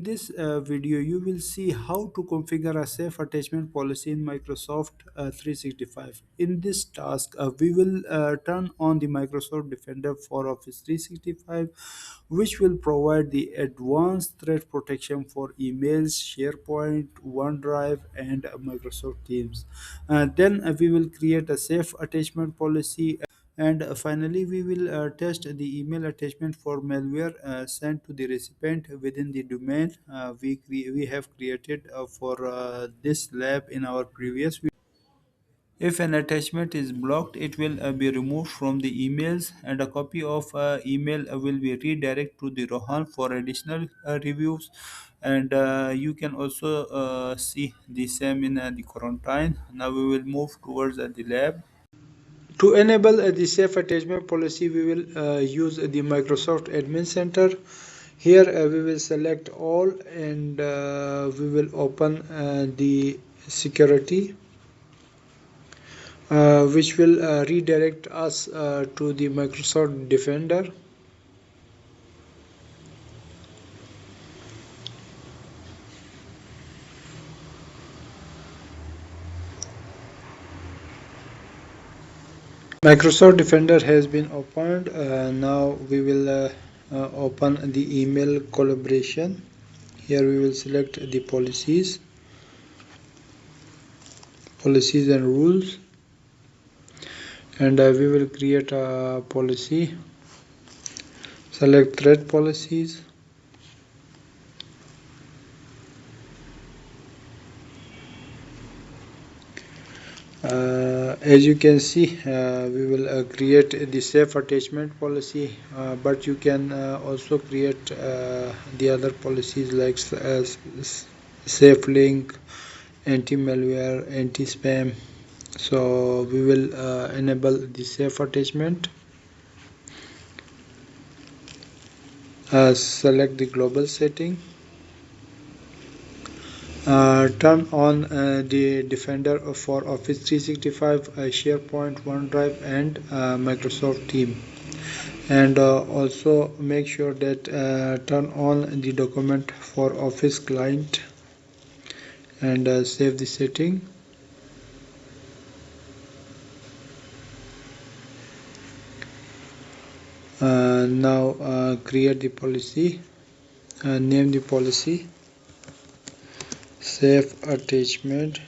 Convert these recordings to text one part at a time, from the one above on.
In this video, you will see how to configure a safe attachment policy in Microsoft 365. In this task, we will turn on the Microsoft Defender for Office 365, which will provide the advanced threat protection for emails, SharePoint, OneDrive, and Microsoft Teams. Then we will create a safe attachment policy, and finally, we will test the email attachment for malware sent to the recipient within the domain we have created for this lab in our previous video. If an attachment is blocked, it will be removed from the emails, and a copy of email will be redirected to the Rohan for additional reviews. And you can also see the same in the quarantine. Now we will move towards the lab. To enable the safe attachment policy, we will use the Microsoft Admin Center. Here we will select all, and we will open the security, which will redirect us to the Microsoft Defender. Microsoft Defender has been opened. Now we will open the email collaboration. Here we will select the policies and rules, and we will create a policy. Select thread policies. As you can see, we will create the safe attachment policy, but you can also create the other policies like safe link, anti-malware, anti-spam. So we will enable the safe attachment. Select the global setting. Turn on the Defender for Office 365, SharePoint, OneDrive, and Microsoft Team. And also make sure that turn on the document for Office client, and save the setting. Now create the policy, name the policy safe attachment.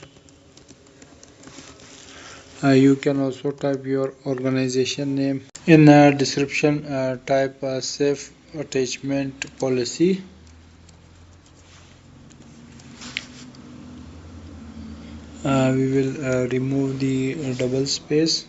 You can also type your organization name. In description, type safe attachment policy. We will remove the double space.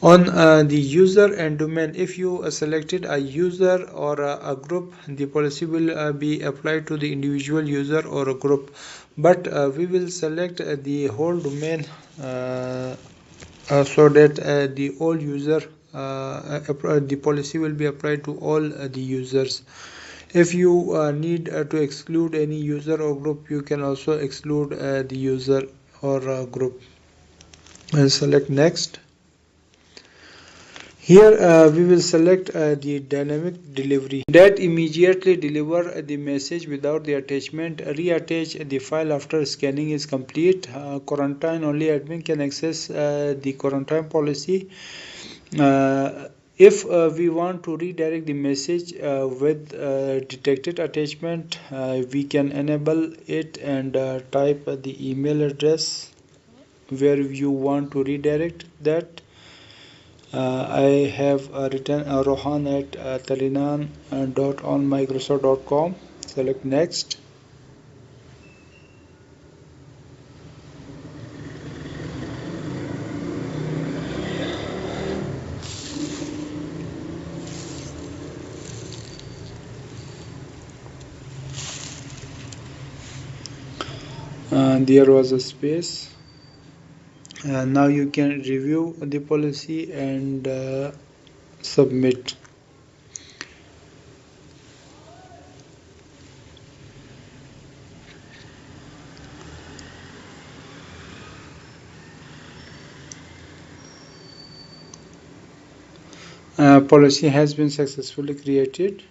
On the user and domain, if you selected a user or a group, the policy will be applied to the individual user or a group, but we will select the whole domain so that the all user the policy will be applied to all the users. If you need to exclude any user or group, you can also exclude the user or group. And select next. Here we will select the dynamic delivery that immediately deliver the message without the attachment. Reattach the file after scanning is complete. Quarantine, only admin can access the quarantine policy. If we want to redirect the message with detected attachment, we can enable it and type the email address where you want to redirect that. I have written Rohan at talinan.onmicrosoft.com. Select next. There was a space. Now you can review the policy and submit. Policy has been successfully created.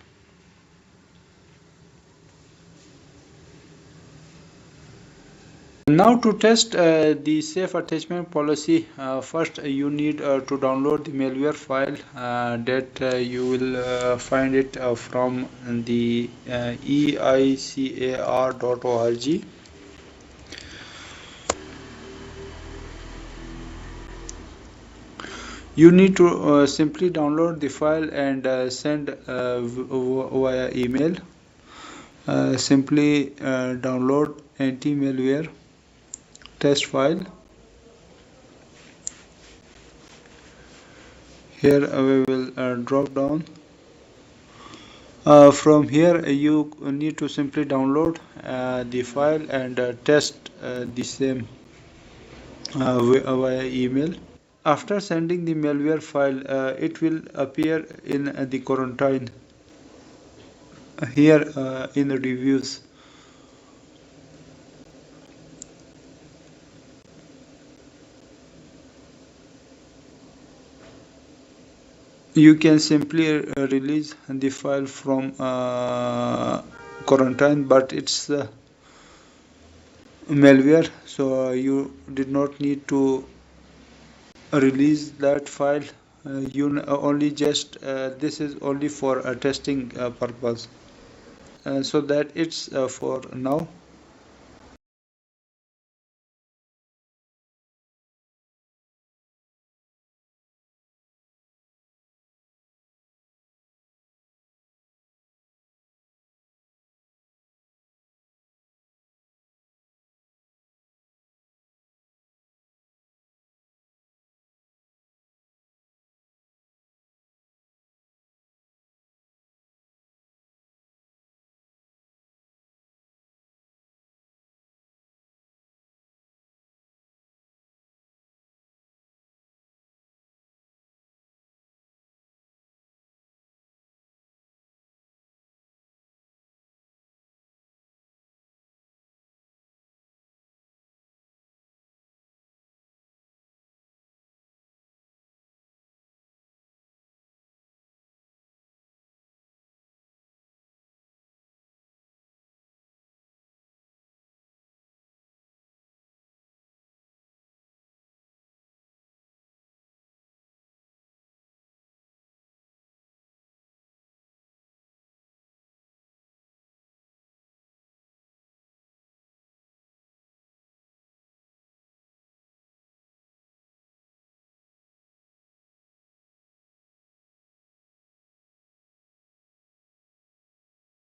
Now to test the safe attachment policy, first you need to download the malware file that you will find it from the eicar.org. You need to simply download the file and send via email. Simply download anti-malware test file. Here we will drop down. From here you need to simply download the file and test the same via email. After sending the malware file, it will appear in the quarantine here in the reviews. You can simply release the file from quarantine, but it's malware, so you did not need to release that file. Only just this is only for a testing purpose, so that it's for now.